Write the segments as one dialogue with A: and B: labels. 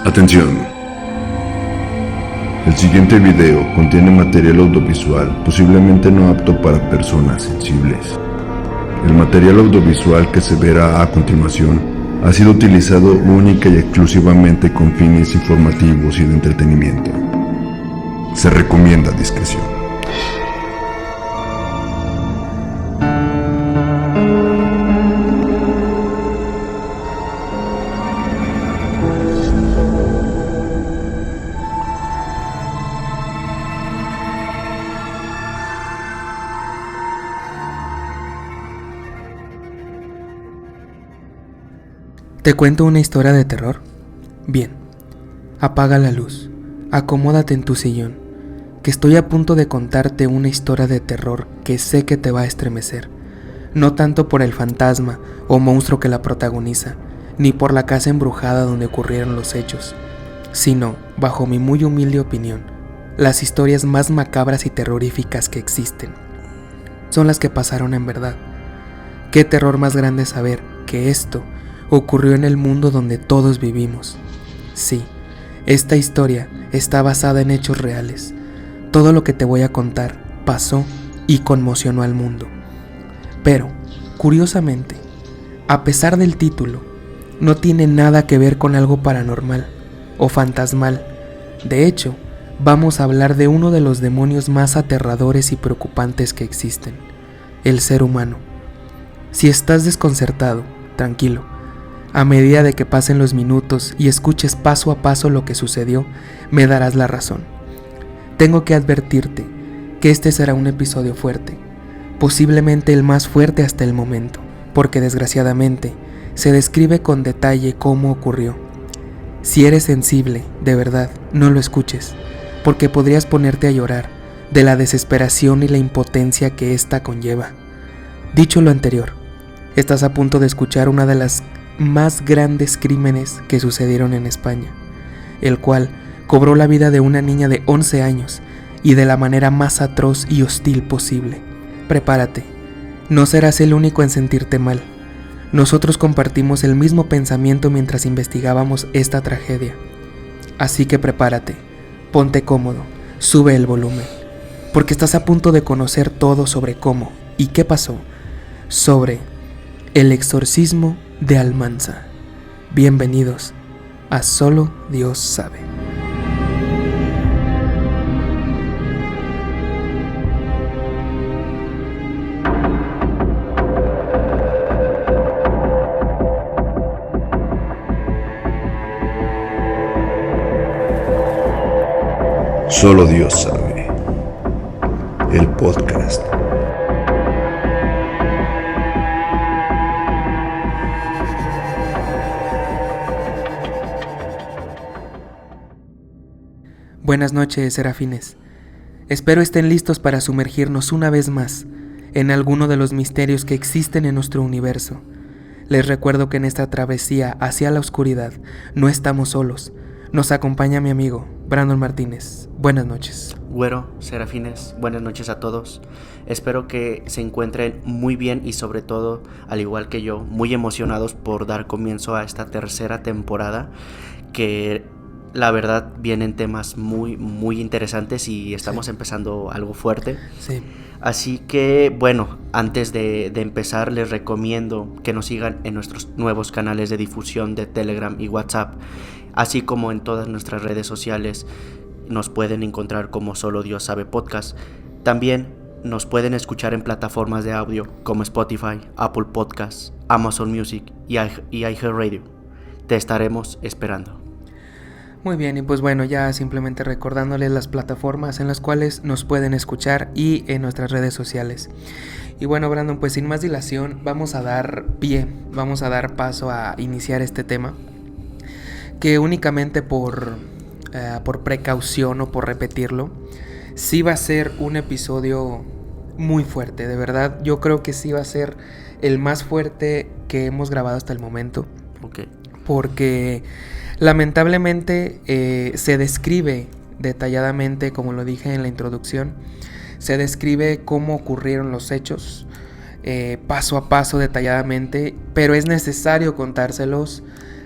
A: Atención. El siguiente video contiene material audiovisual posiblemente no apto para personas sensibles. El material audiovisual que se verá a continuación ha sido utilizado única y exclusivamente con fines informativos y de entretenimiento. Se recomienda discreción.
B: ¿Te cuento una historia de terror? Bien, apaga la luz, acomódate en tu sillón, que estoy a punto de contarte una historia de terror que sé que te va a estremecer, no tanto por el fantasma o monstruo que la protagoniza, ni por la casa embrujada donde ocurrieron los hechos, sino, bajo mi muy humilde opinión, las historias más macabras y terroríficas que existen. Son las que pasaron en verdad. Qué terror más grande saber que esto ocurrió en el mundo donde todos vivimos. Sí, esta historia está basada en hechos reales. Todo lo que te voy a contar pasó y conmocionó al mundo. Pero, curiosamente, a pesar del título, no tiene nada que ver con algo paranormal o fantasmal. De hecho, vamos a hablar de uno de los demonios más aterradores y preocupantes que existen, el ser humano. Si estás desconcertado, tranquilo. A medida de que pasen los minutos y escuches paso a paso lo que sucedió, me darás la razón. Tengo que advertirte que este será un episodio fuerte, posiblemente el más fuerte hasta el momento, porque desgraciadamente se describe con detalle cómo ocurrió. Si eres sensible, de verdad, no lo escuches, porque podrías ponerte a llorar de la desesperación y la impotencia que ésta conlleva. Dicho lo anterior, estás a punto de escuchar una de las más grandes crímenes que sucedieron en España, el cual cobró la vida de una niña de 11 años y de la manera más atroz y hostil posible. Prepárate, no serás el único en sentirte mal. Nosotros compartimos el mismo pensamiento mientras investigábamos esta tragedia. Así que prepárate, ponte cómodo, sube el volumen, porque estás a punto de conocer todo sobre cómo y qué pasó, sobre el exorcismo de Almanza. Bienvenidos a Solo Dios Sabe.
A: Solo Dios sabe. El podcast.
B: Buenas noches, serafines. Espero estén listos para sumergirnos una vez más en alguno de los misterios que existen en nuestro universo. Les recuerdo que en esta travesía hacia la oscuridad no estamos solos. Nos acompaña mi amigo, Brandon Martínez. Buenas noches.
C: Güero, serafines, buenas noches a todos. Espero que se encuentren muy bien y sobre todo, al igual que yo, muy emocionados por dar comienzo a esta tercera temporada que la verdad vienen temas muy interesantes y estamos empezando algo fuerte.
B: Sí.
C: Así que bueno, antes de empezar les recomiendo que nos sigan en nuestros nuevos canales de difusión de Telegram y WhatsApp, así como en todas nuestras redes sociales. Nos pueden encontrar como Solo Dios Sabe Podcast. También nos pueden escuchar en plataformas de audio como Spotify, Apple Podcasts, Amazon Music y iHeartRadio. Te estaremos esperando.
B: Muy bien, y pues bueno, ya simplemente recordándoles las plataformas en las cuales nos pueden escuchar y en nuestras redes sociales. Y bueno, Brandon, pues sin más dilación vamos a dar paso a iniciar este tema, que únicamente por precaución o por repetirlo, sí va a ser un episodio muy fuerte, de verdad. Yo creo que sí va a ser el más fuerte que hemos grabado hasta el momento.
C: Okay.
B: Porque lamentablemente se describe detalladamente, como lo dije en la introducción, se describe cómo ocurrieron los hechos, paso a paso, detalladamente, pero es necesario contárselos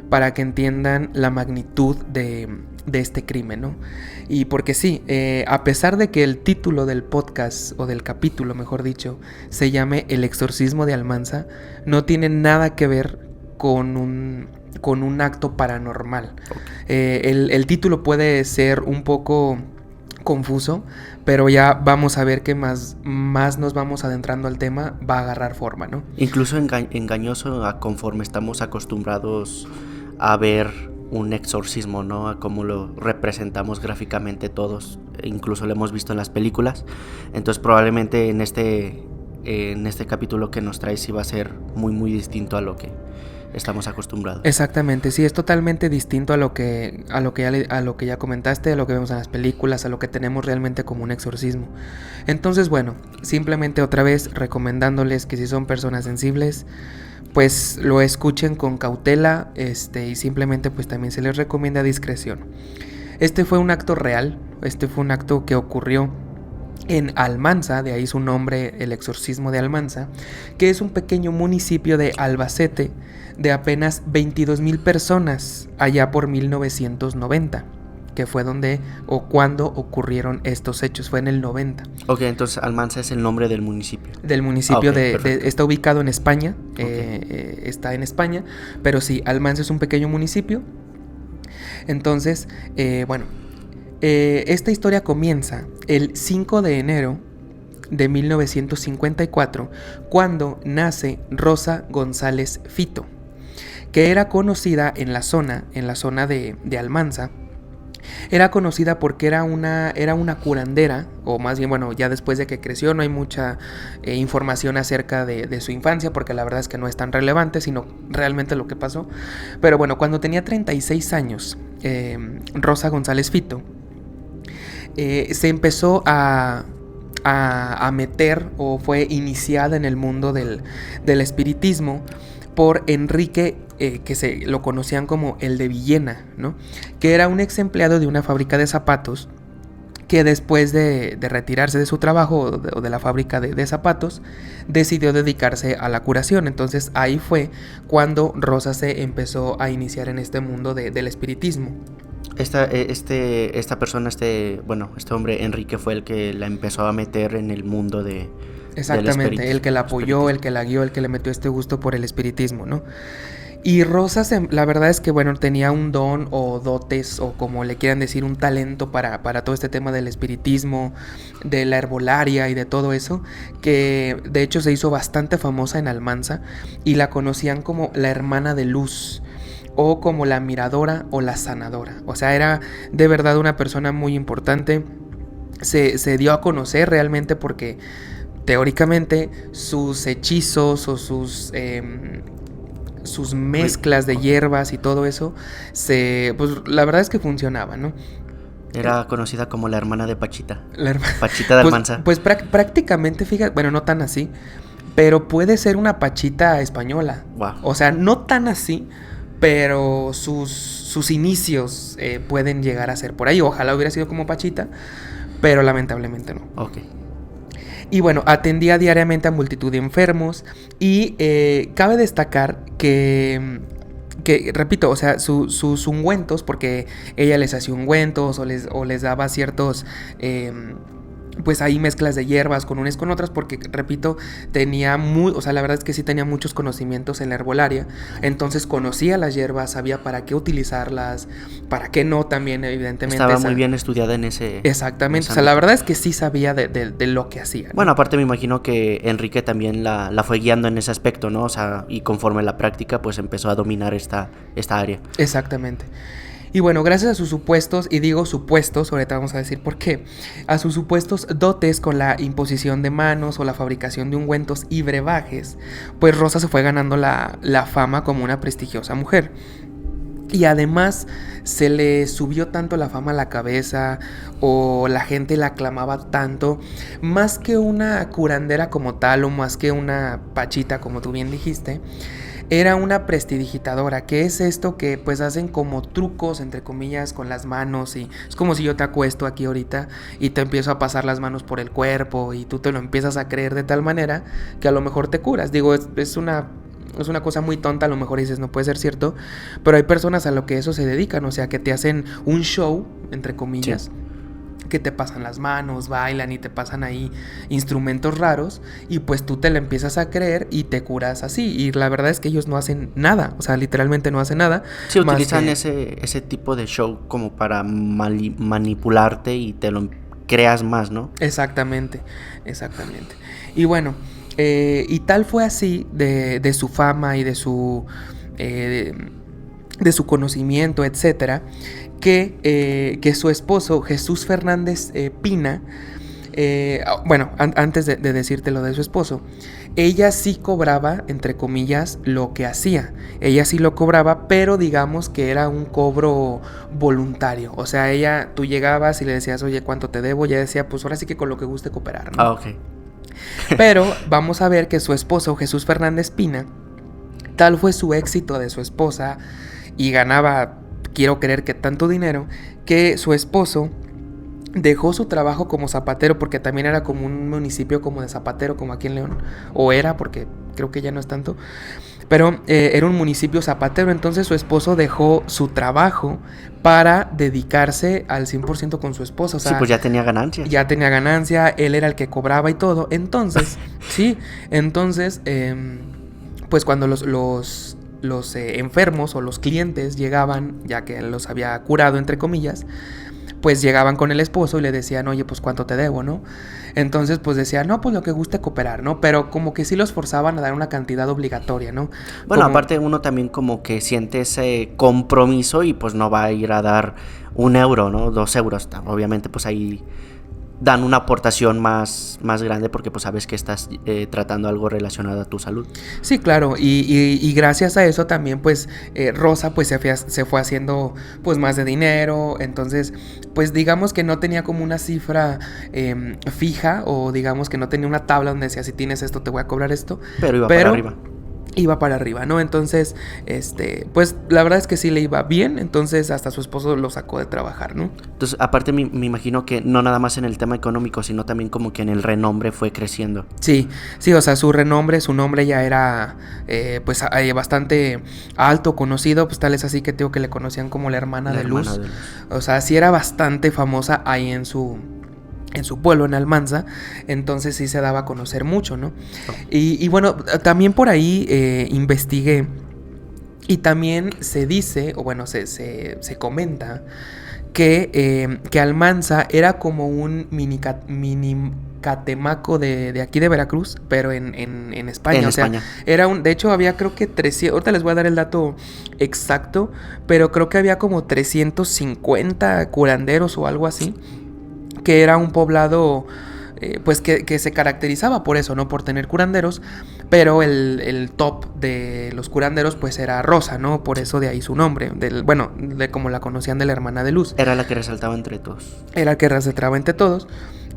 B: para que entiendan la magnitud de este crimen, ¿no? Y porque sí, a pesar de que el título del podcast, o del capítulo mejor dicho, se llame El exorcismo de Almanza, no tiene nada que ver con un acto paranormal. El título puede ser un poco confuso, pero ya vamos a ver que más nos vamos adentrando al tema, va a agarrar forma, ¿no?
C: Incluso engañoso conforme estamos acostumbrados a ver un exorcismo, ¿no? A cómo lo representamos gráficamente todos, incluso lo hemos visto en las películas. Entonces probablemente en este capítulo que nos traes sí va a ser muy muy distinto a lo que estamos acostumbrados.
B: Exactamente, sí, es totalmente distinto a lo que ya comentaste, a lo que vemos en las películas, a lo que tenemos realmente como un exorcismo. Entonces, bueno, simplemente otra vez recomendándoles que si son personas sensibles, pues lo escuchen con cautela, y simplemente pues también se les recomienda discreción. Este fue un acto real, este fue un acto que ocurrió en Almanza, de ahí su nombre, el exorcismo de Almanza, que es un pequeño municipio de Albacete de apenas 22,000 personas, allá por 1990, que fue donde o cuando ocurrieron estos hechos, fue en el 90.
C: Ok, entonces Almanza es el nombre del municipio.
B: Del municipio, está ubicado en España,
C: Okay.
B: Está en España, pero sí, Almanza es un pequeño municipio. Entonces, esta historia comienza el 5 de enero de 1954, cuando nace Rosa González Fito, que era conocida en la zona de Almanza. Era conocida porque era una curandera, o más bien, bueno, ya después de que creció no hay mucha información acerca de su infancia, porque la verdad es que no es tan relevante, sino realmente lo que pasó. Pero bueno, cuando tenía 36 años, Rosa González Fito se empezó a meter, o fue iniciada en el mundo del espiritismo por Enrique, que lo conocían como el de Villena, ¿no? Que era un ex empleado de una fábrica de zapatos, que después de retirarse de su trabajo o de la fábrica de zapatos, decidió dedicarse a la curación. Entonces ahí fue cuando Rosa se empezó a iniciar en este mundo del espiritismo.
C: Esta persona, este hombre Enrique, fue el que la empezó a meter en el mundo de...
B: Exactamente, el que la apoyó, el que la guió, el que le metió este gusto por el espiritismo, ¿no? Y Rosa, la verdad es que, bueno, tenía un don o dotes, o como le quieran decir, un talento para todo este tema del espiritismo, de la herbolaria y de todo eso, que de hecho se hizo bastante famosa en Almanza y la conocían como la hermana de luz, o como la miradora o la sanadora. O sea, era de verdad una persona muy importante. Se dio a conocer realmente porque teóricamente sus hechizos o sus mezclas de hierbas y todo eso, pues la verdad es que funcionaba, ¿no?
C: Era conocida como la hermana de Pachita.
B: Pachita de Almanza. Pues prácticamente, fíjate, bueno, no tan así, pero puede ser una Pachita española.
C: Wow.
B: O sea, no tan así, pero sus inicios pueden llegar a ser por ahí. Ojalá hubiera sido como Pachita, pero lamentablemente no.
C: Ok.
B: Y bueno, atendía diariamente a multitud de enfermos y cabe destacar que repito, o sea, sus ungüentos, porque ella les hacía ungüentos o les daba ciertos... pues ahí mezclas de hierbas con unas con otras, porque repito, o sea, la verdad es que sí tenía muchos conocimientos en la herbolaria. Entonces conocía las hierbas, sabía para qué utilizarlas, para qué no también, evidentemente.
C: Estaba muy bien estudiada en ese...
B: Exactamente, o sea, la verdad es que sí sabía de lo que hacía, ¿no?
C: Bueno, aparte me imagino que Enrique también la fue guiando en ese aspecto, ¿no? O sea, y conforme la práctica, pues empezó a dominar esta área.
B: Exactamente. Y bueno, gracias a sus supuestos, y digo supuestos, ahorita vamos a decir por qué, a sus supuestos dotes con la imposición de manos o la fabricación de ungüentos y brebajes, pues Rosa se fue ganando la fama como una prestigiosa mujer. Y además se le subió tanto la fama a la cabeza, o la gente la aclamaba tanto, más que una curandera como tal, o más que una Pachita como tú bien dijiste. Era una prestidigitadora, que es esto que pues hacen como trucos, entre comillas, con las manos, y es como si yo te acuesto aquí ahorita y te empiezo a pasar las manos por el cuerpo y tú te lo empiezas a creer de tal manera que a lo mejor te curas. Digo, es una Es una cosa muy tonta, a lo mejor dices, no puede ser cierto, pero hay personas a lo que eso se dedican, o sea, que te hacen un show, entre comillas,
C: Sí.
B: que te pasan las manos, bailan y te pasan ahí instrumentos raros y pues tú te la empiezas a creer y te curas así. Y la verdad es que ellos no hacen nada, o sea, literalmente no hacen nada.
C: Sí,
B: más
C: utilizan
B: que-
C: ese tipo de show como para manipularte y te lo creas más, ¿no?
B: Exactamente, exactamente. Y bueno, y tal fue así de su fama y de su conocimiento, etcétera, que su esposo, Jesús Fernández Pina, bueno, antes de decirte lo de su esposo, ella sí cobraba, entre comillas, lo que hacía. Ella sí lo cobraba, pero digamos que era un cobro voluntario. O sea, tú llegabas y le decías, oye, ¿cuánto te debo? Y ella decía, pues ahora sí que con lo que guste cooperar, ¿no?
C: Ah, ok.
B: Pero vamos a ver que su esposo, Jesús Fernández Pina, tal fue su éxito de su esposa y ganaba, quiero creer que tanto dinero, que su esposo dejó su trabajo como zapatero, porque también era como un municipio como de zapatero, como aquí en León, o era, porque creo que ya no es tanto, pero era un municipio zapatero. Entonces su esposo dejó su trabajo para dedicarse al 100% con su esposa, o sea,
C: Sí, pues ya tenía ganancias.
B: ya tenía ganancia, él era el que cobraba y todo. Entonces, sí, entonces, pues cuando los enfermos o los clientes llegaban, ya que él los había curado, entre comillas, pues llegaban con el esposo y le decían, oye, pues cuánto te debo, ¿no? Entonces, pues decía, no, pues lo que guste cooperar, ¿no? Pero como que sí los forzaban a dar una cantidad obligatoria, ¿no?
C: Bueno,
B: Como-
C: aparte uno también como que siente ese compromiso y pues no va a ir a dar 1 euro, ¿no? 2 euros. Obviamente pues ahí dan una aportación más grande porque pues sabes que estás tratando algo relacionado a tu salud.
B: Sí, claro, y gracias a eso también pues Rosa pues se fue haciendo pues más de dinero. Entonces pues digamos que no tenía como una cifra fija, o digamos que no tenía una tabla donde decía, si tienes esto te voy a cobrar esto,
C: Pero iba para arriba.
B: iba para arriba, ¿no? Entonces, pues la verdad es que sí le iba bien. Entonces hasta su esposo lo sacó de trabajar, ¿no?
C: Entonces, aparte me imagino que no nada más en el tema económico, sino también como que en el renombre fue creciendo.
B: Sí, sí, o sea, su nombre ya era pues bastante alto, conocido, pues tal es así que tengo que le conocían como la hermana
C: La
B: de luz.
C: hermana de luz.
B: O sea, sí era bastante famosa ahí en su pueblo, en Almanza. Entonces sí se daba a conocer mucho, ¿no? Y bueno, también por ahí investigué, y también se dice, o bueno, se comenta que Almanza era como un mini Catemaco de aquí de Veracruz, pero en España.
C: En
B: O sea,
C: España.
B: de hecho había creo que 300, ahorita les voy a dar el dato exacto, pero creo que había como 350 curanderos o algo así, que era un poblado pues que se caracterizaba por eso, ¿no? Por tener curanderos, pero el top de los curanderos pues era Rosa, ¿no? Por eso de ahí su nombre, bueno, de como la conocían, de la hermana de luz.
C: Era la que resaltaba entre todos.
B: Era el que resaltaba entre todos.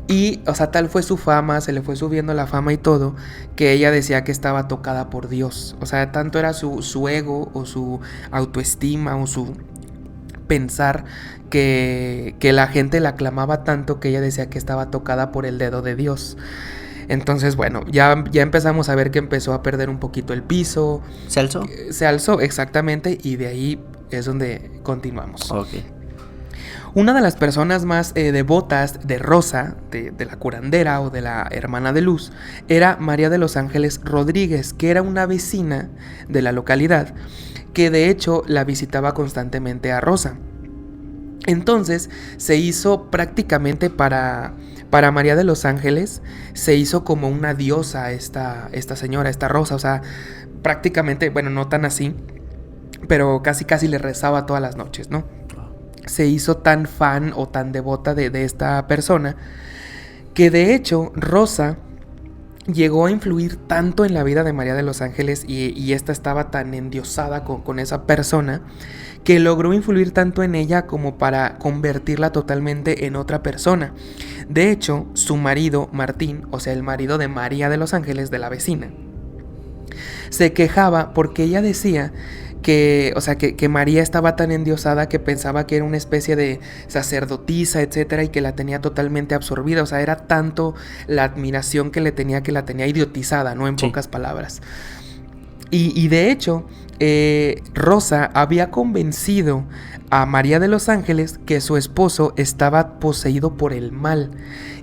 B: Y, o sea, tal fue su fama, se le fue subiendo la fama y todo, que ella decía que estaba tocada por Dios. O sea, tanto era su ego o su autoestima o su pensar que la gente la aclamaba tanto, que ella decía que estaba tocada por el dedo de Dios. Entonces, bueno, ya empezamos a ver que empezó a perder un poquito el piso.
C: ¿Celso?
B: Se alzó, exactamente, y de ahí es donde continuamos.
C: Ok.
B: Una de las personas más devotas de Rosa, de la curandera o de la hermana de luz, era María de los Ángeles Rodríguez, que era una vecina de la localidad, que de hecho la visitaba constantemente a Rosa. Entonces se hizo prácticamente para María de los Ángeles, se hizo como una diosa esta señora, esta Rosa. O sea, prácticamente, bueno, no tan así, pero casi le rezaba todas las noches, ¿no? Se hizo tan fan o tan devota de esta persona, que de hecho Rosa llegó a influir tanto en la vida de María de los Ángeles, y esta estaba tan endiosada con esa persona, que logró influir tanto en ella como para convertirla totalmente en otra persona. De hecho, su marido, Martín, o sea, el marido de María de los Ángeles, de la vecina, se quejaba porque ella decía que, o sea, que María estaba tan endiosada que pensaba que era una especie de sacerdotisa, etcétera, y que la tenía totalmente absorbida. O sea, era tanto la admiración que la tenía idiotizada, ¿no? En
C: Sí.
B: pocas palabras. Y de hecho, Rosa había convencido a María de los Ángeles que su esposo estaba poseído por el mal.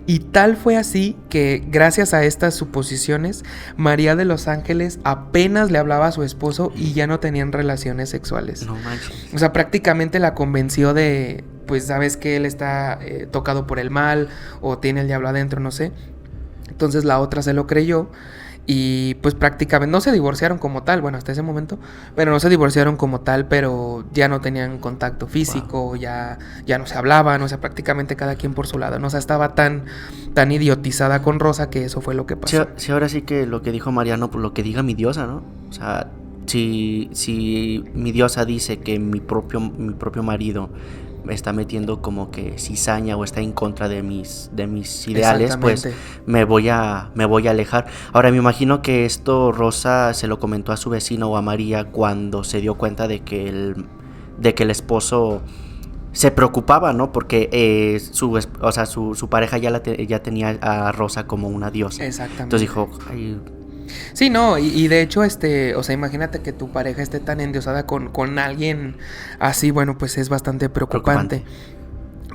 B: Y tal fue así que, gracias a estas suposiciones, María de los Ángeles apenas le hablaba a su esposo y ya no tenían relaciones sexuales.
C: No manches.
B: O sea, prácticamente la convenció de, pues sabes que él está tocado por el mal o tiene el diablo adentro, no sé. Entonces la otra se lo creyó. Y pues prácticamente no se divorciaron como tal, bueno, hasta ese momento, pero no se divorciaron como tal, pero ya no tenían contacto físico, wow. ya no se hablaban, o sea, prácticamente cada quien por su lado, ¿no? O sea, estaba tan idiotizada con Rosa que eso fue lo que pasó.
C: Sí, ahora sí que lo que dijo Mariano, pues lo que diga mi diosa, ¿no? O sea, si mi diosa dice que mi propio marido me está metiendo como que cizaña o está en contra de mis ideales, pues me voy a alejar. Ahora me imagino que esto Rosa se lo comentó a su vecino o a María cuando se dio cuenta de que el esposo se preocupaba, ¿no? Porque su pareja ya tenía a Rosa como una diosa.
B: Exactamente.
C: Entonces dijo, ay.
B: Sí, no, y de hecho, o sea, imagínate que tu pareja esté tan endiosada con alguien así, bueno, pues es bastante preocupante.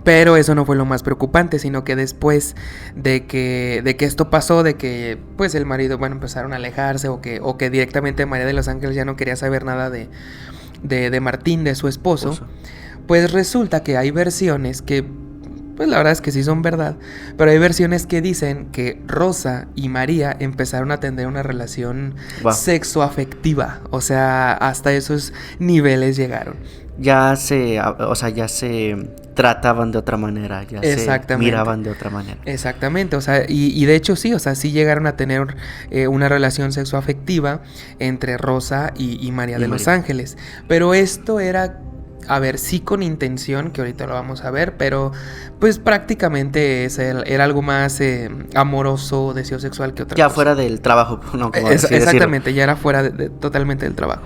B: Pero eso no fue lo más preocupante, sino que después de que esto pasó, de que pues el marido, bueno, empezaron a alejarse o que directamente María de los Ángeles ya no quería saber nada de Martín, de su esposo, pues resulta que hay versiones que pues la verdad es que sí son verdad, pero hay versiones que dicen que Rosa y María empezaron a tener una relación sexoafectiva, o sea, hasta esos niveles llegaron.
C: Ya se trataban de otra manera, ya se miraban de otra manera.
B: Exactamente, o sea, y de hecho sí, o sea, sí llegaron a tener una relación sexoafectiva entre Rosa y María de los Ángeles, pero esto era... A ver, sí con intención, que ahorita lo vamos a ver, pero pues prácticamente era algo más amoroso, deseo sexual que otra cosa.
C: Ya fuera del trabajo, ¿no?
B: Exactamente, ya era fuera totalmente del trabajo.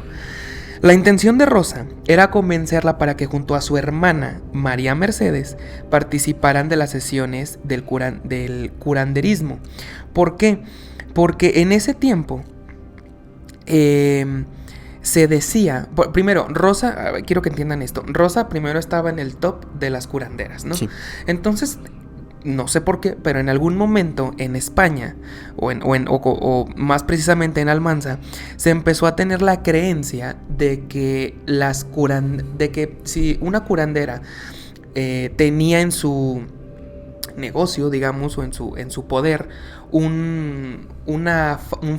B: La intención de Rosa era convencerla para que junto a su hermana, María Mercedes, participaran de las sesiones del curanderismo. ¿Por qué? Porque en ese tiempo... se decía, primero, Rosa, quiero que entiendan esto, Rosa primero estaba en el top de las curanderas, ¿no? Sí. Entonces, no sé por qué, pero en algún momento en España, o más precisamente en Almanza, se empezó a tener la creencia de que si una curandera tenía en su negocio, digamos, o en su poder, un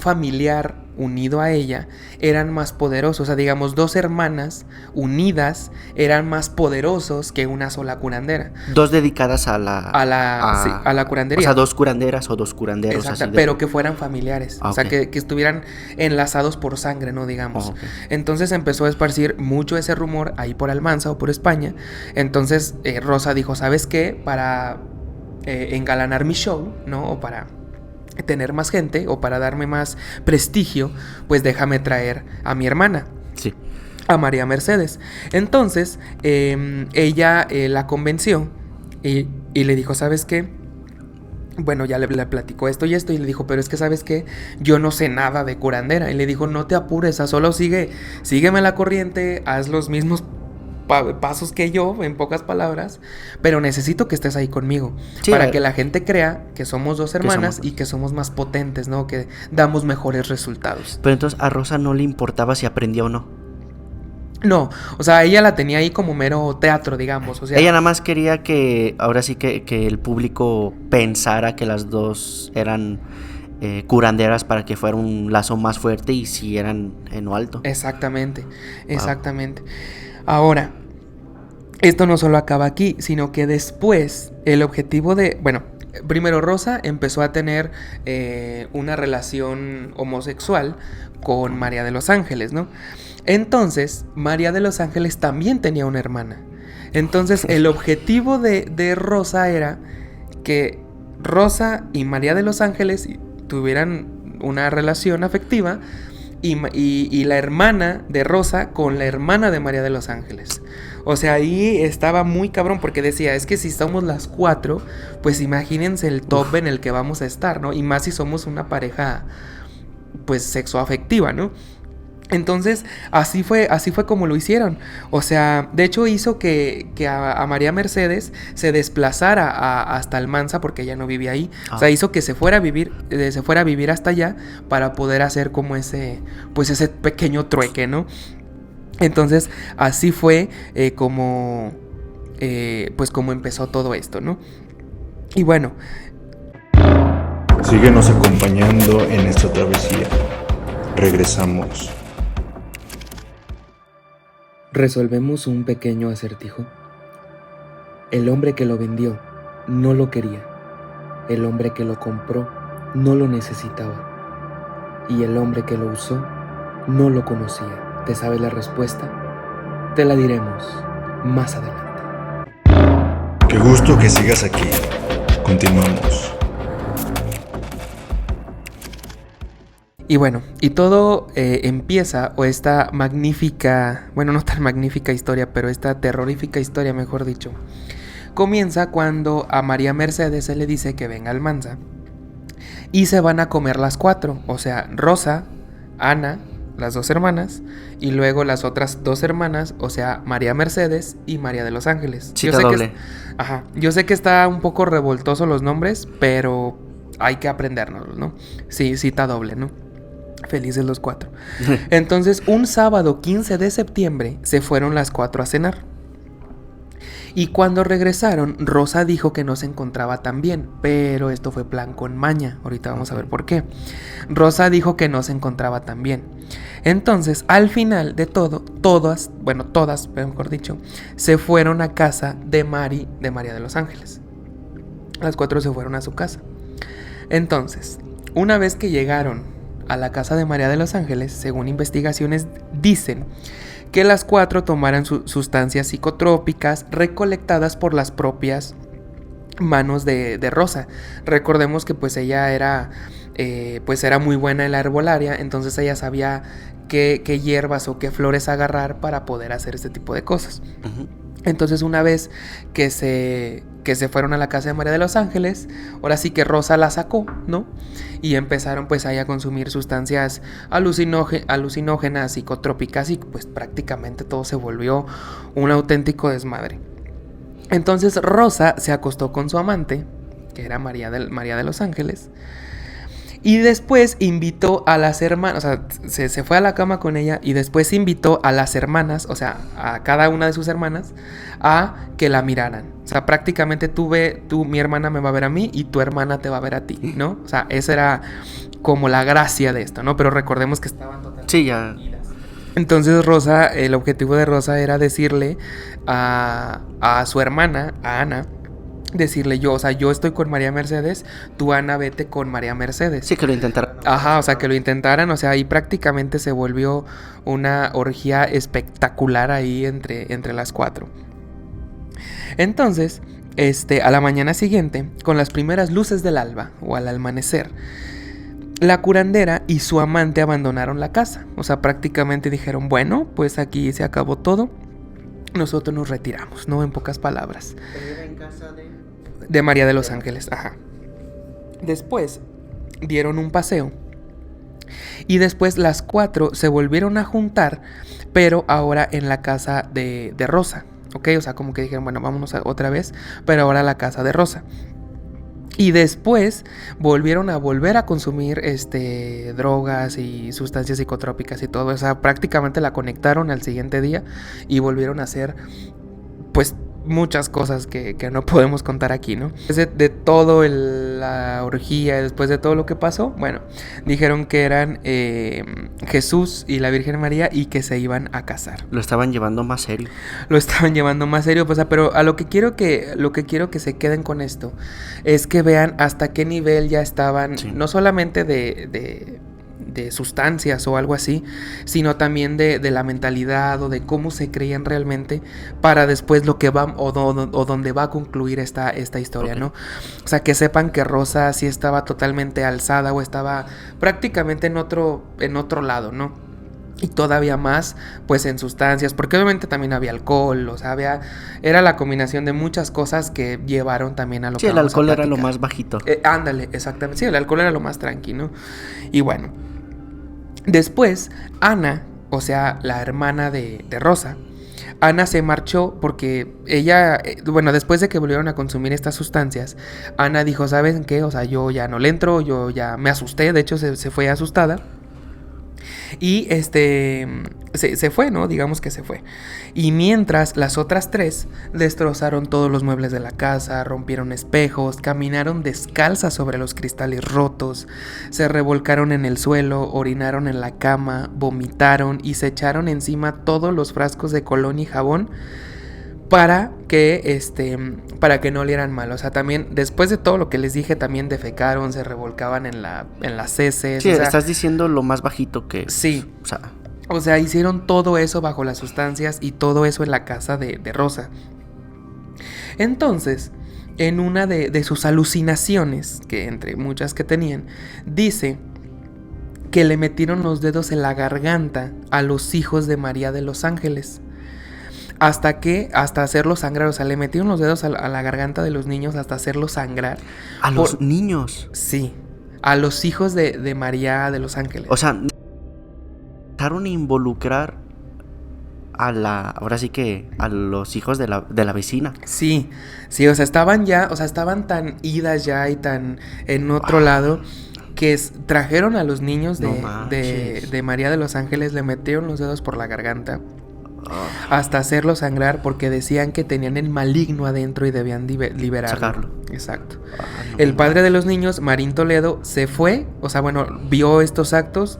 B: familiar unido a ella, eran más poderosos. O sea, digamos, dos hermanas unidas eran más poderosos que una sola curandera.
C: Dos dedicadas a la
B: curandería.
C: O sea, dos curanderas o dos curanderos.
B: Exacto, así pero que fueran familiares. Okay. O sea, que estuvieran enlazados por sangre, ¿no? Digamos. Okay. Entonces empezó a esparcir mucho ese rumor ahí por Almanza o por España. Entonces Rosa dijo, ¿sabes qué? Para engalanar mi show, ¿no? O para tener más gente o para darme más prestigio, pues déjame traer a mi hermana.
C: Sí.
B: A María Mercedes. Entonces, ella la convenció y le dijo, ¿sabes qué? Bueno, ya le platicó esto y esto y le dijo, pero es que ¿sabes qué? Yo no sé nada de curandera. Y le dijo, no te apures, solo sígueme la corriente, haz los mismos pasos que yo, en pocas palabras, pero necesito que estés ahí conmigo, sí, para que la gente crea que somos dos hermanas y que somos más potentes, ¿no? Que damos mejores resultados.
C: Pero entonces a Rosa no le importaba si aprendía o no.
B: No, o sea, ella la tenía ahí como mero teatro, digamos. O sea,
C: ella nada más quería que, ahora sí que el público pensara que las dos eran curanderas para que fuera un lazo más fuerte y siguieran en lo alto.
B: Exactamente, exactamente. Ahora, esto no solo acaba aquí, sino que después el objetivo primero Rosa empezó a tener una relación homosexual con María de los Ángeles, ¿no? Entonces, María de los Ángeles también tenía una hermana. Entonces, el objetivo de Rosa era que Rosa y María de los Ángeles tuvieran una relación afectiva y la hermana de Rosa con la hermana de María de los Ángeles. O sea, ahí estaba muy cabrón porque decía, es que si somos las cuatro, pues imagínense el top en el que vamos a estar, ¿no? Y más si somos una pareja, pues, sexoafectiva, ¿no? Entonces, así fue como lo hicieron. O sea, de hecho hizo que a María Mercedes se desplazara hasta Almanza porque ella no vivía ahí. O sea, hizo que se fuera a vivir hasta allá para poder hacer como ese pequeño trueque, ¿no? Entonces, así fue como empezó todo esto, ¿no? Y bueno.
A: Síguenos acompañando en esta travesía. Regresamos.
B: Resolvemos un pequeño acertijo. El hombre que lo vendió no lo quería. El hombre que lo compró no lo necesitaba. Y el hombre que lo usó no lo conocía. ¿Te sabes la respuesta? Te la diremos más adelante.
A: Qué gusto que sigas aquí. Continuamos.
B: Y bueno, y todo empieza, o esta magnífica, bueno, no tan magnífica historia, pero esta terrorífica historia, mejor dicho, comienza cuando a María Mercedes se le dice que venga a Almanza y se van a comer las 4, o sea, Rosa, Ana, las 2 hermanas, y luego las otras 2 hermanas, o sea, María Mercedes y María de los Ángeles.
C: Cita doble.
B: Yo sé que está un poco revoltoso los nombres, pero hay que aprendérnoslos, ¿no? Sí, cita doble, ¿no? Felices los 4. Entonces, un sábado 15 de septiembre se fueron las 4 a cenar. Y cuando regresaron, Rosa dijo que no se encontraba tan bien, pero esto fue plan con maña. Ahorita vamos a ver por qué. Rosa dijo que no se encontraba tan bien. Entonces, al final de todo, todas, mejor dicho, se fueron a casa de María de los Ángeles. Las 4 se fueron a su casa. Entonces, una vez que llegaron a la casa de María de los Ángeles, según investigaciones, dicen que las 4 tomaran sustancias psicotrópicas recolectadas por las propias manos de Rosa. Recordemos que pues ella era muy buena en la herbolaria, entonces ella sabía qué hierbas o qué flores agarrar para poder hacer este tipo de cosas. Uh-huh. Entonces, una vez que se fueron a la casa de María de los Ángeles, ahora sí que Rosa la sacó, ¿no? Y empezaron pues ahí a consumir sustancias alucinógenas, psicotrópicas, y pues prácticamente todo se volvió un auténtico desmadre. Entonces Rosa se acostó con su amante, que era María de los Ángeles, y después invitó a las hermanas, o sea, se fue a la cama con ella y después invitó a las hermanas, o sea, a cada una de sus hermanas, a que la miraran. O sea, prácticamente mi hermana me va a ver a mí y tu hermana te va a ver a ti, ¿no? O sea, esa era como la gracia de esto, ¿no? Pero recordemos que estaban totalmente...
C: Sí, ya.
B: Entonces Rosa, el objetivo de Rosa era decirle a su hermana, a Ana, decirle yo estoy con María Mercedes, tú Ana vete con María Mercedes.
C: Sí, que lo intentaran.
B: Ajá, o sea, que lo intentaran, o sea, ahí prácticamente se volvió una orgía espectacular ahí entre las 4. Entonces, a la mañana siguiente, con las primeras luces del alba, o al amanecer, la curandera y su amante abandonaron la casa. O sea, prácticamente dijeron, bueno, pues aquí se acabó todo, nosotros nos retiramos, ¿no? En pocas palabras.
C: ¿Era en casa
B: de María de los Ángeles, ajá. Después dieron un paseo y después las 4 se volvieron a juntar, pero ahora en la casa de Rosa, ¿ok? O sea, como que dijeron, bueno, vámonos otra vez, pero ahora a la casa de Rosa. Y después volvieron a consumir drogas y sustancias psicotrópicas y todo. O sea, prácticamente la conectaron al siguiente día y volvieron a hacer, pues, muchas cosas que no podemos contar aquí, ¿no? Después de todo la orgía, después de todo lo que pasó, bueno, dijeron que eran Jesús y la Virgen María y que se iban a casar.
C: Lo estaban llevando más serio.
B: Pues, pero a lo que quiero que se queden con esto es que vean hasta qué nivel ya estaban, sí. No solamente de sustancias o algo así, sino también de la mentalidad o de cómo se creían realmente para después lo que va o donde va a concluir esta historia, okay. ¿No? O sea, que sepan que Rosa sí estaba totalmente alzada o estaba prácticamente en otro lado, ¿no? Y todavía más, pues en sustancias, porque obviamente también había alcohol, o sea, era la combinación de muchas cosas que llevaron también a lo que vamos a platicar.
C: Sí, el alcohol era lo más bajito.
B: Ándale, exactamente, sí, el alcohol era lo más tranqui, ¿no? Y bueno, después, Ana o sea, la hermana de Rosa, Ana se marchó porque ella, bueno, después de que volvieron a consumir estas sustancias, Ana dijo, ¿saben qué? O sea, yo ya no le entro, yo ya me asusté, de hecho se fue asustada. Y se fue, ¿no? Digamos que se fue. Y mientras las otras 3 destrozaron todos los muebles de la casa, rompieron espejos, caminaron descalzas sobre los cristales rotos, se revolcaron en el suelo, orinaron en la cama, vomitaron y se echaron encima todos los frascos de colonia y jabón para que no olieran mal. O sea, también, después de todo lo que les dije, también defecaron, se revolcaban en las heces.
C: Sí,
B: o sea,
C: estás diciendo lo más bajito que...
B: Sí. O sea, hicieron todo eso bajo las sustancias y todo eso en la casa de Rosa. Entonces, en una de sus alucinaciones, que entre muchas que tenían, dice que le metieron los dedos en la garganta a los hijos de María de los Ángeles. Hasta hacerlos sangrar, o sea, le metieron los dedos a la garganta de los niños hasta hacerlos sangrar.
C: ¿A los niños?
B: Sí, a los hijos de María de los Ángeles.
C: O sea, dejaron involucrar ahora sí que a los hijos de la vecina.
B: Sí, o sea, estaban tan idas ya y tan en otro lado que trajeron a los niños de María de los Ángeles, le metieron los dedos por la garganta hasta hacerlo sangrar porque decían que tenían el maligno adentro y debían liberarlo.
C: Sacarlo.
B: Exacto. El padre de los niños, Marín Toledo, se fue, o sea, bueno, vio estos actos,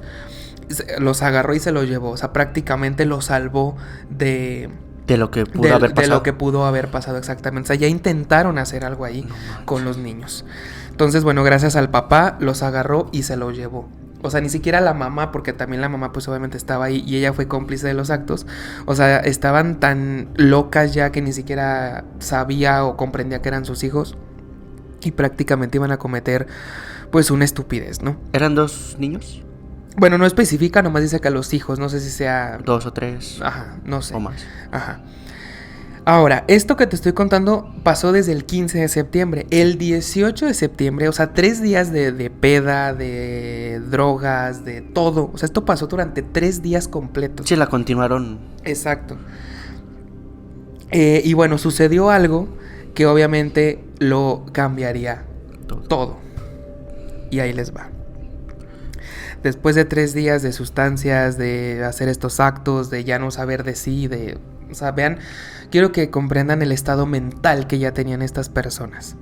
B: los agarró y se los llevó, o sea, prácticamente los salvó de
C: lo que pudo haber pasado.
B: De lo que pudo haber pasado, exactamente. O sea, ya intentaron hacer algo ahí con los niños. Entonces, bueno, gracias al papá los agarró y se los llevó. O sea, ni siquiera la mamá, porque también la mamá pues obviamente estaba ahí y ella fue cómplice de los actos. O sea, estaban tan locas ya que ni siquiera sabía o comprendía que eran sus hijos y prácticamente iban a cometer pues una estupidez, ¿no?
C: ¿Eran 2 niños?
B: Bueno, no especifica, nomás dice que a los hijos, no sé si sea...
C: 2 o 3.
B: Ajá, no sé.
C: O más.
B: Ajá. Ahora, esto que te estoy contando pasó desde el 15 de septiembre. El 18 de septiembre, o sea, 3 días de peda, de drogas, de todo. O sea, esto pasó durante 3 días completos.
C: Sí, la continuaron.
B: Exacto. Y bueno, sucedió algo que obviamente lo cambiaría todo. Y ahí les va. Después de 3 días de sustancias, de hacer estos actos, de ya no saber de sí, o sea, vean, quiero que comprendan el estado mental que ya tenían estas personas.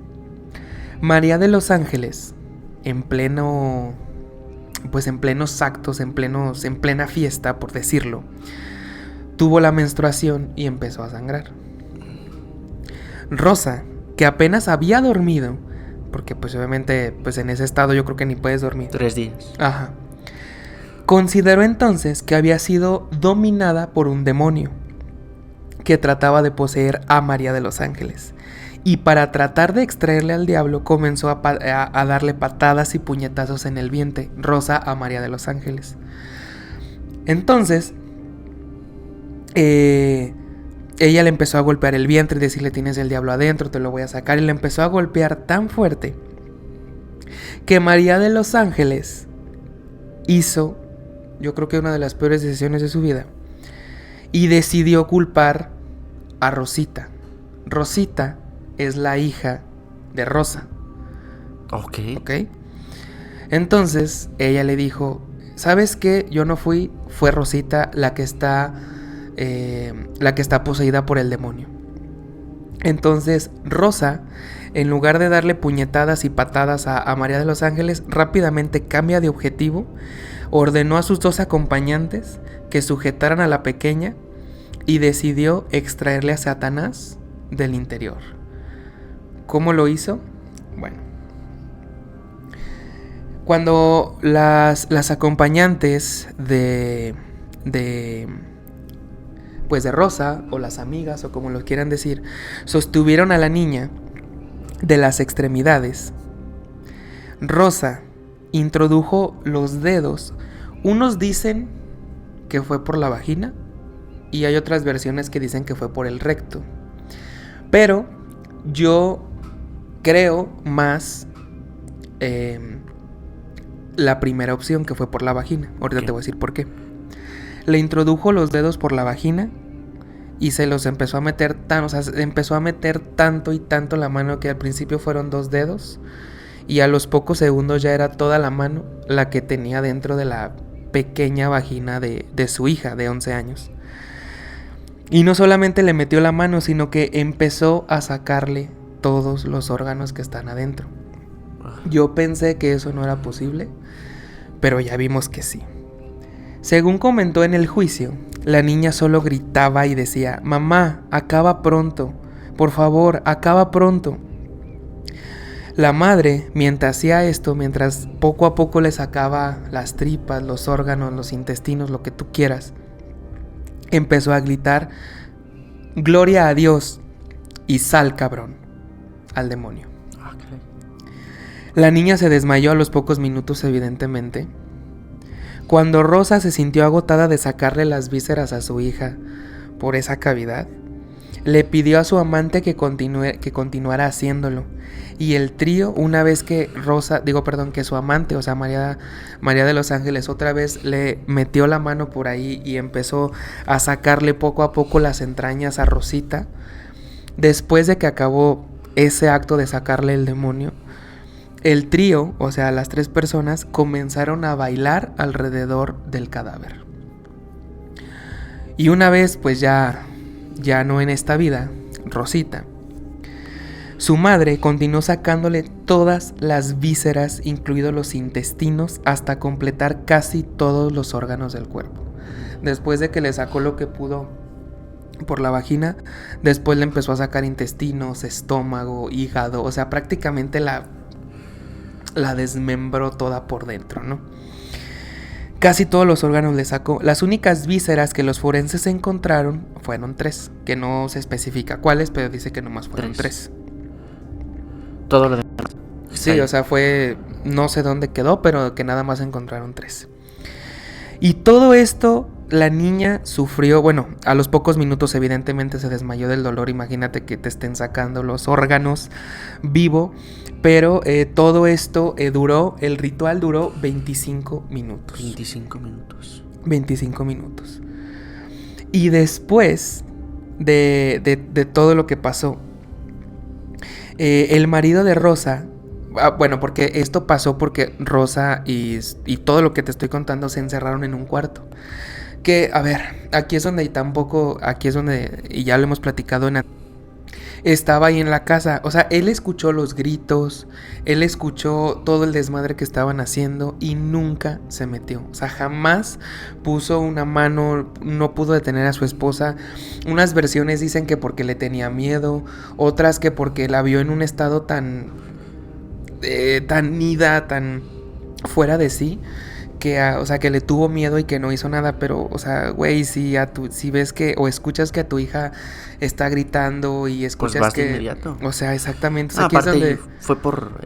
B: María de los Ángeles, en plenos actos, en plena fiesta, por decirlo, tuvo la menstruación y empezó a sangrar. Rosa, que apenas había dormido, porque pues obviamente pues en ese estado yo creo que ni puedes dormir.
C: 3 días.
B: Ajá. Consideró entonces que había sido dominada por un demonio que trataba de poseer a María de los Ángeles. Y para tratar de extraerle al diablo, comenzó a darle patadas y puñetazos en el vientre, Rosa, a María de los Ángeles. Entonces, ella le empezó a golpear el vientre y decirle, tienes el diablo adentro, te lo voy a sacar. Y le empezó a golpear tan fuerte que María de los Ángeles hizo, yo creo que una de las peores decisiones de su vida, y decidió culpar a Rosita. Rosita es la hija de Rosa.
C: Ok.
B: Entonces ella le dijo, ¿sabes qué? Yo no fui, fue Rosita la que está poseída por el demonio. Entonces Rosa, en lugar de darle puñetadas y patadas a María de los Ángeles, rápidamente cambia de objetivo, ordenó a sus 2 acompañantes que sujetaran a la pequeña y decidió extraerle a Satanás del interior. ¿Cómo lo hizo? Bueno, cuando las acompañantes de Rosa, o las amigas, o como lo quieran decir, sostuvieron a la niña de las extremidades, Rosa introdujo los dedos. Unos dicen que fue por la vagina y hay otras versiones que dicen que fue por el recto, pero yo creo más la primera opción, que fue por la vagina. Ahorita te voy a decir por qué. le introdujo los dedos por la vagina y se los empezó a meter empezó a meter tanto y tanto la mano que al principio fueron 2 dedos y a los pocos segundos ya era toda la mano la que tenía dentro de la pequeña vagina de su hija de 11 años. Y no solamente le metió la mano, sino que empezó a sacarle todos los órganos que están adentro. Yo pensé que eso no era posible, pero ya vimos que sí. Según comentó en el juicio, la niña solo gritaba y decía: mamá, acaba pronto, por favor, acaba pronto. La madre, mientras hacía esto, mientras poco a poco le sacaba las tripas, los órganos, los intestinos, lo que tú quieras, empezó a gritar: gloria a Dios y sal, cabrón, al demonio.
C: Okay.
B: La niña se desmayó a los pocos minutos, evidentemente. Cuando Rosa se sintió agotada de sacarle las vísceras a su hija por esa cavidad, le pidió a su amante que continuara haciéndolo. Y el trío, una vez que que su amante, o sea, María de los Ángeles, otra vez le metió la mano por ahí y empezó a sacarle poco a poco las entrañas a Rosita, después de que acabó ese acto de sacarle el demonio, el trío, o sea, las 3 personas, comenzaron a bailar alrededor del cadáver. Y una vez, pues ya no en esta vida, Rosita, su madre continuó sacándole todas las vísceras, incluidos los intestinos, hasta completar casi todos los órganos del cuerpo. Después de que le sacó lo que pudo por la vagina, después le empezó a sacar intestinos, estómago, hígado, o sea, prácticamente la desmembró toda por dentro, ¿no? Casi todos los órganos le sacó. Las únicas vísceras que los forenses encontraron fueron 3, que no se especifica cuáles, pero dice que nomás fueron 3.
C: Todo lo demás.
B: Sí, o sea, fue, no sé dónde quedó, pero que nada más encontraron 3. Y todo esto, la niña sufrió, bueno, a los pocos minutos evidentemente se desmayó del dolor. Imagínate que te estén sacando los órganos vivo, pero todo esto el ritual duró 25 minutos. 25 minutos. Y después de todo lo que pasó, el marido de Rosa, bueno, porque esto pasó porque Rosa y todo lo que te estoy contando se encerraron en un cuarto. Que, a ver, aquí es donde y ya lo hemos platicado estaba ahí en la casa, o sea, él escuchó los gritos, él escuchó todo el desmadre que estaban haciendo y nunca se metió, o sea, jamás puso una mano, no pudo detener a su esposa. Unas versiones dicen que porque le tenía miedo, otras que porque la vio en un estado tan ida, tan fuera de sí, que, o sea, que le tuvo miedo y que no hizo nada. Pero, o sea, güey, si ves que o escuchas que a tu hija está gritando y escuchas
C: pues vas
B: que
C: de inmediato.
B: O sea, exactamente. O sea,
C: aparte
B: aquí es donde...
C: fue por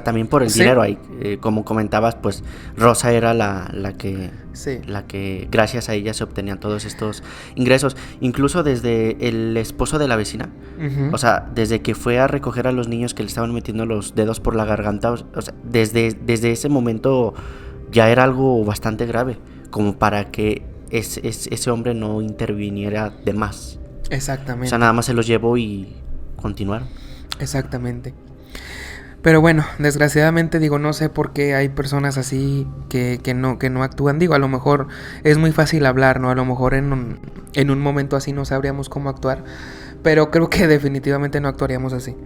C: también por el dinero ahí, como comentabas, pues Rosa era la que gracias a ella se obtenían todos estos ingresos, incluso desde el esposo de la vecina. Uh-huh. O sea, desde que fue a recoger a los niños que le estaban metiendo los dedos por la garganta, o sea, desde ese momento ya era algo bastante grave, como para que ese hombre no interviniera de más.
B: Exactamente.
C: O sea, nada más se los llevó y continuaron.
B: Exactamente. Pero bueno, desgraciadamente, digo, no sé por qué hay personas así que no actúan. Digo, a lo mejor es muy fácil hablar, ¿no? A lo mejor en un momento así no sabríamos cómo actuar, pero creo que definitivamente no actuaríamos así.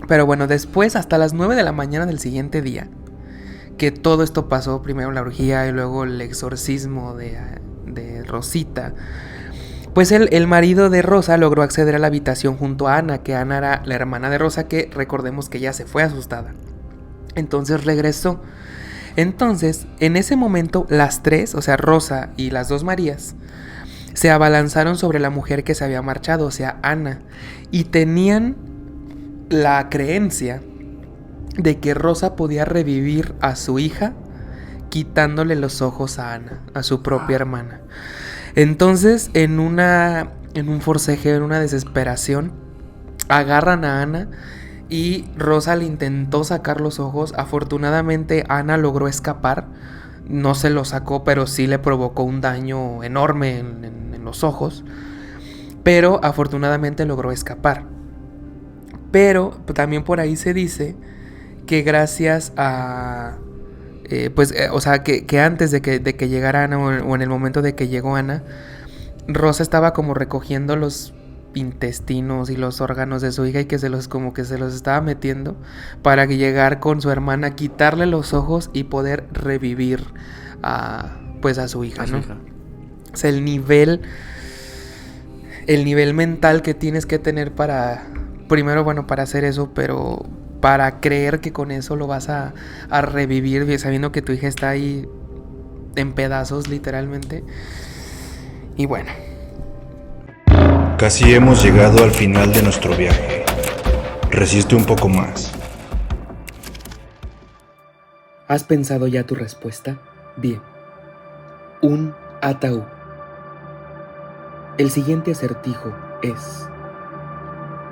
B: Pero bueno, después, hasta las 9 de la mañana del siguiente día, que todo esto pasó, primero la orgía y luego el exorcismo de Rosita, pues el marido de Rosa logró acceder a la habitación junto a Ana, que Ana era la hermana de Rosa, que recordemos que ya se fue asustada. Entonces regresó. Entonces, en ese momento, las 3, o sea, Rosa y las 2 Marías, se abalanzaron sobre la mujer que se había marchado, o sea, Ana, y tenían la creencia de que Rosa podía revivir a su hija quitándole los ojos a Ana, a su propia hermana. Entonces, en un forcejeo, en una desesperación, agarran a Ana y Rosa le intentó sacar los ojos. Afortunadamente, Ana logró escapar no se lo sacó, pero sí le provocó un daño enorme en los ojos. Pero afortunadamente logró escapar. Pero también por ahí se dice que gracias a... o sea, que antes de que llegara Ana, o en el momento de que llegó Ana, Rosa estaba como recogiendo los intestinos y los órganos de su hija y que se los estaba metiendo para llegar con su hermana, quitarle los ojos y poder revivir a su hija, ¿no? O sea, el nivel mental que tienes que tener para hacer eso, pero para creer que con eso lo vas a revivir, sabiendo que tu hija está ahí en pedazos, literalmente. Y bueno.
D: Casi hemos llegado al final de nuestro viaje. Resiste un poco más.
B: ¿Has pensado ya tu respuesta? Bien. Un ataúd. El siguiente acertijo es: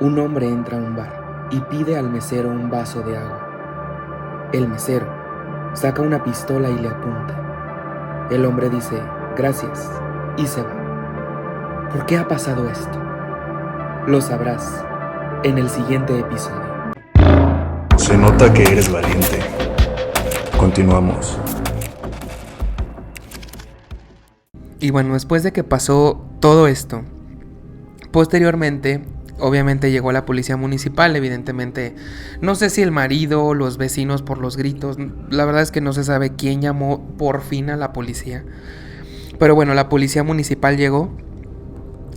B: un hombre entra a un bar y pide al mesero un vaso de agua. El mesero saca una pistola y le apunta. El hombre dice gracias y se va. ¿Por qué ha pasado esto? Lo sabrás en el siguiente episodio.
D: Se nota que eres valiente. Continuamos.
B: Y bueno, después de que pasó todo esto, posteriormente, obviamente llegó la policía municipal, evidentemente, no sé si el marido, los vecinos por los gritos, la verdad es que no se sabe quién llamó por fin a la policía. Pero bueno, la policía municipal llegó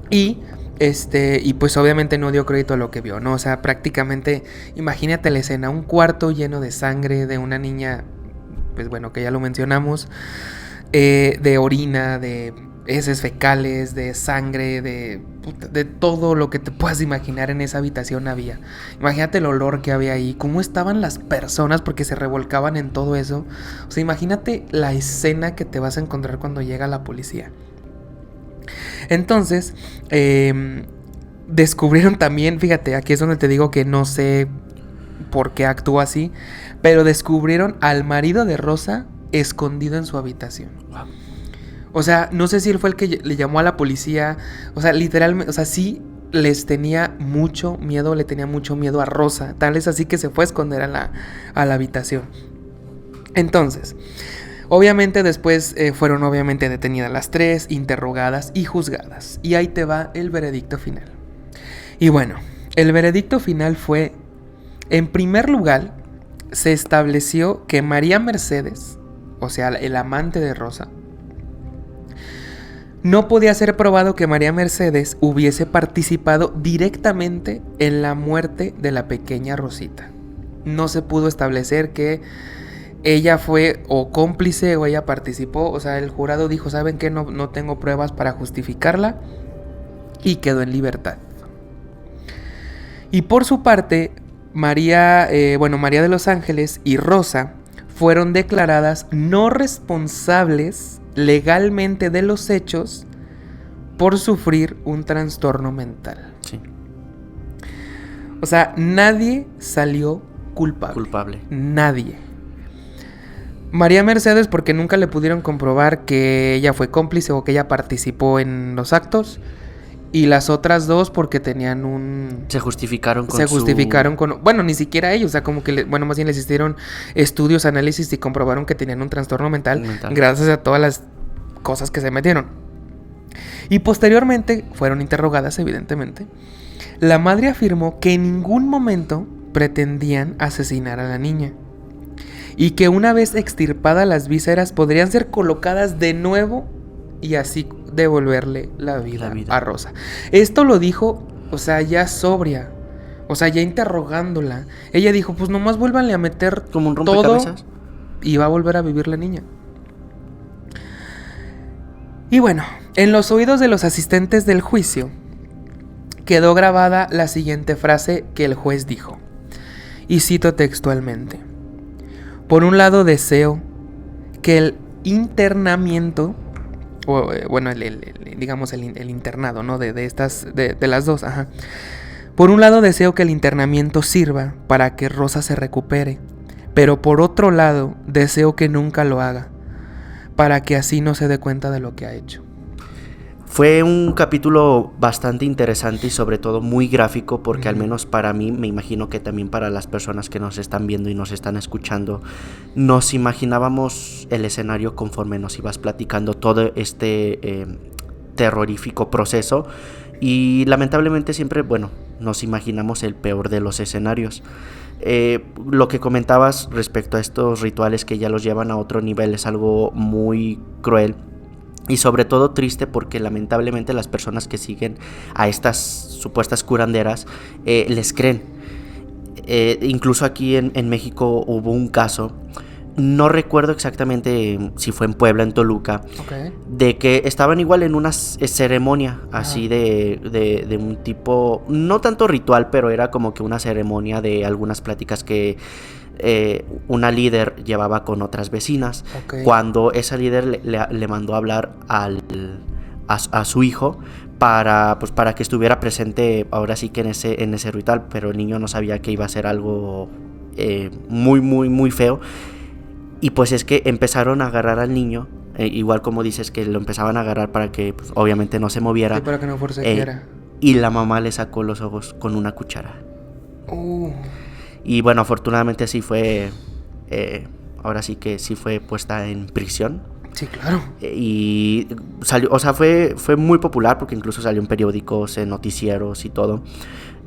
B: y pues obviamente no dio crédito a lo que vio, ¿no? O sea, prácticamente, imagínate la escena, un cuarto lleno de sangre de una niña, pues bueno, que ya lo mencionamos, de orina, de heces fecales, de sangre, de todo lo que te puedas imaginar en esa habitación había. Imagínate el olor que había ahí, cómo estaban las personas porque se revolcaban en todo eso. O sea, imagínate la escena que te vas a encontrar cuando llega la policía. Entonces, descubrieron también, fíjate, aquí es donde te digo que no sé por qué actuó así, pero descubrieron al marido de Rosa escondido en su habitación. O sea, no sé si él fue el que le llamó a la policía. O sea, literalmente, o sea, sí les tenía mucho miedo, le tenía mucho miedo a Rosa. Tal es así que se fue a esconder a la habitación. Entonces, obviamente después fueron obviamente detenidas las tres, interrogadas y juzgadas. Y ahí te va el veredicto final. Y bueno, el veredicto final fue, en primer lugar, se estableció que María Mercedes, o sea, el amante de Rosa, no podía ser probado que María Mercedes hubiese participado directamente en la muerte de la pequeña Rosita. No se pudo establecer que ella fue o cómplice o ella participó. O sea, el jurado dijo, ¿saben qué? No tengo pruebas para justificarla, y quedó en libertad. Y por su parte, María de los Ángeles y Rosa fueron declaradas no responsables legalmente de los hechos por sufrir un trastorno mental.
C: Sí.
B: O sea, nadie salió culpable. Nadie. María Mercedes porque nunca le pudieron comprobar que ella fue cómplice o que ella participó en los actos. Y las otras dos porque tenían
C: Se justificaron
B: con... Bueno, ni siquiera ellos, o sea, como que... más bien les hicieron estudios, análisis y comprobaron que tenían un trastorno mental. Gracias a todas las cosas que se metieron. Y posteriormente fueron interrogadas, evidentemente. La madre afirmó que en ningún momento pretendían asesinar a la niña. Y que una vez extirpadas las vísceras podrían ser colocadas de nuevo y así devolverle la vida a Rosa. Esto lo dijo, o sea, ya sobria, o sea, ya interrogándola. Ella dijo, pues nomás vuélvanle a meter
C: como un rompecabezas
B: todo y va a volver a vivir la niña. Y bueno, en los oídos de los asistentes del juicio quedó grabada la siguiente frase que el juez dijo, y cito textualmente: por un lado deseo que el internamiento, bueno, digamos el internado, ¿no? De las dos, ajá. Por un lado deseo que el internamiento sirva para que Rosa se recupere, pero por otro lado deseo que nunca lo haga, para que así no se dé cuenta de lo que ha hecho.
C: Fue un capítulo bastante interesante y sobre todo muy gráfico, porque al menos para mí, me imagino que también para las personas que nos están viendo y nos están escuchando, nos imaginábamos el escenario conforme nos ibas platicando todo este terrorífico proceso, y lamentablemente siempre, bueno, nos imaginamos el peor de los escenarios. Lo que comentabas respecto a estos rituales que ya los llevan a otro nivel es algo muy cruel. Y sobre todo triste, porque lamentablemente las personas que siguen a estas supuestas curanderas les creen. Incluso aquí en México hubo un caso, no recuerdo exactamente si fue en Puebla, en Toluca, de que estaban igual en una ceremonia así de un tipo, no tanto ritual, pero era como que una ceremonia de algunas pláticas que una líder llevaba con otras vecinas. Cuando esa líder le mandó a hablar a su hijo para que estuviera presente ahora sí que en ese ritual, pero el niño no sabía que iba a ser algo muy muy muy feo. Y pues es que empezaron a agarrar al niño, igual como dices, que lo empezaban a agarrar para que pues, obviamente no se moviera,
B: para que no forcejeara.
C: Y la mamá le sacó los ojos con una cuchara. Y bueno, afortunadamente sí fue, ahora sí que sí fue puesta en prisión.
B: Sí, claro.
C: Y salió, o sea, fue muy popular, porque incluso salió en periódicos, en noticieros y todo.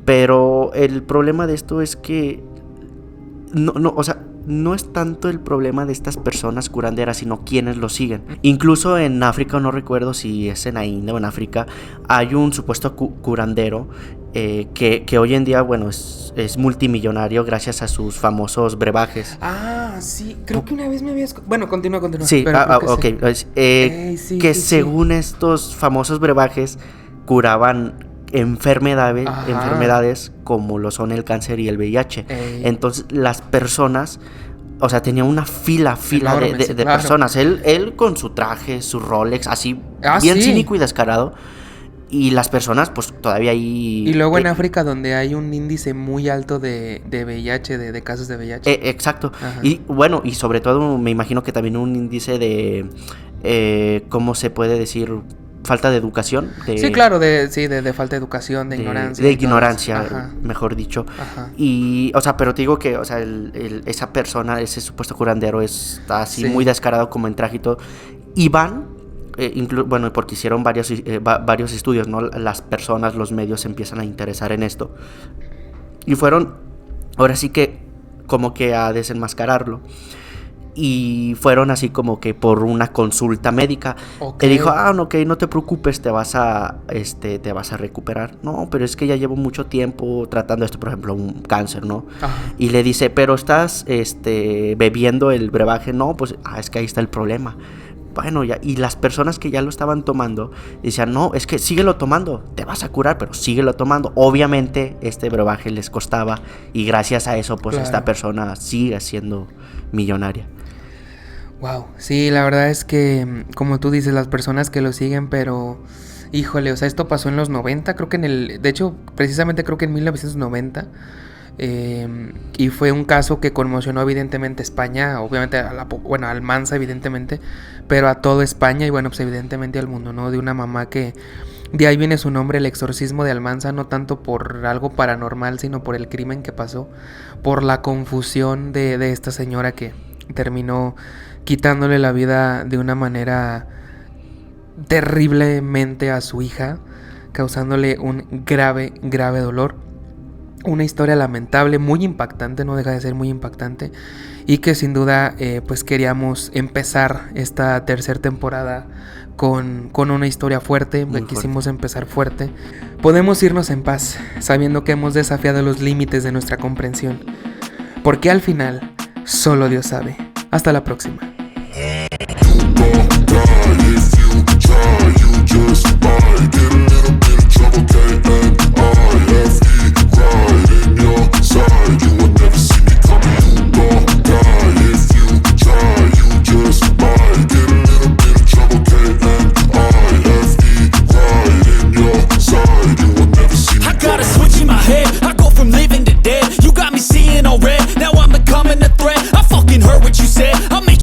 C: Pero el problema de esto es que no es tanto el problema de estas personas curanderas, sino quienes lo siguen. Incluso en África, no recuerdo si es en la India o en África, hay un supuesto curandero que hoy en día, bueno, es multimillonario gracias a sus famosos brebajes.
B: Sí, creo que una vez me habías... Bueno, continúa.
C: Sí, según estos famosos brebajes curaban enfermedades como lo son el cáncer y el VIH. Entonces las personas, o sea, tenía una fila enorme, de claro, personas. Él con su traje, su Rolex, así bien cínico y descarado. Y las personas, pues todavía ahí...
B: Y luego en África, donde hay un índice muy alto de VIH, de casos de VIH.
C: Exacto. Y bueno, y sobre todo me imagino que también un índice de... ¿cómo se puede decir? Falta de educación.
B: Sí, claro, de falta de educación, de ignorancia.
C: De ignorancia, mejor dicho. Y, o sea, pero te digo que, o sea, esa persona, ese supuesto curandero está así muy descarado como en traje y todo. Y van... bueno, porque hicieron varios estudios, ¿no? Las personas, los medios se empiezan a interesar en esto. Y fueron, ahora sí que, como que a desenmascararlo. Y fueron así como que por una consulta médica. Te dijo, no te preocupes, te vas a recuperar. No, pero es que ya llevo mucho tiempo tratando esto, por ejemplo, un cáncer, ¿no? Y le dice, pero estás bebiendo el brebaje. No, pues es que ahí está el problema. Bueno, ya, y las personas que ya lo estaban tomando decían, no, es que síguelo tomando, te vas a curar, pero síguelo tomando. Obviamente este brebaje les costaba, y gracias a eso pues esta persona sigue siendo millonaria.
B: Wow, sí, la verdad es que, como tú dices, las personas que lo siguen, pero híjole, o sea, esto pasó en los 90, creo que de hecho, precisamente creo que en 1990. Y fue un caso que conmocionó evidentemente a España, obviamente a Almanza evidentemente, pero a toda España y bueno, pues evidentemente al mundo, ¿no? De una mamá que, de ahí viene su nombre, el exorcismo de Almanza, no tanto por algo paranormal, sino por el crimen que pasó, por la confusión de esta señora que terminó quitándole la vida de una manera terriblemente a su hija, causándole un grave dolor. Una historia lamentable, muy impactante, no deja de ser muy impactante, y que sin duda pues queríamos empezar esta tercera temporada con una historia fuerte. Quisimos empezar fuerte. Podemos irnos en paz, sabiendo que hemos desafiado los límites de nuestra comprensión, porque al final solo Dios sabe. Hasta la próxima.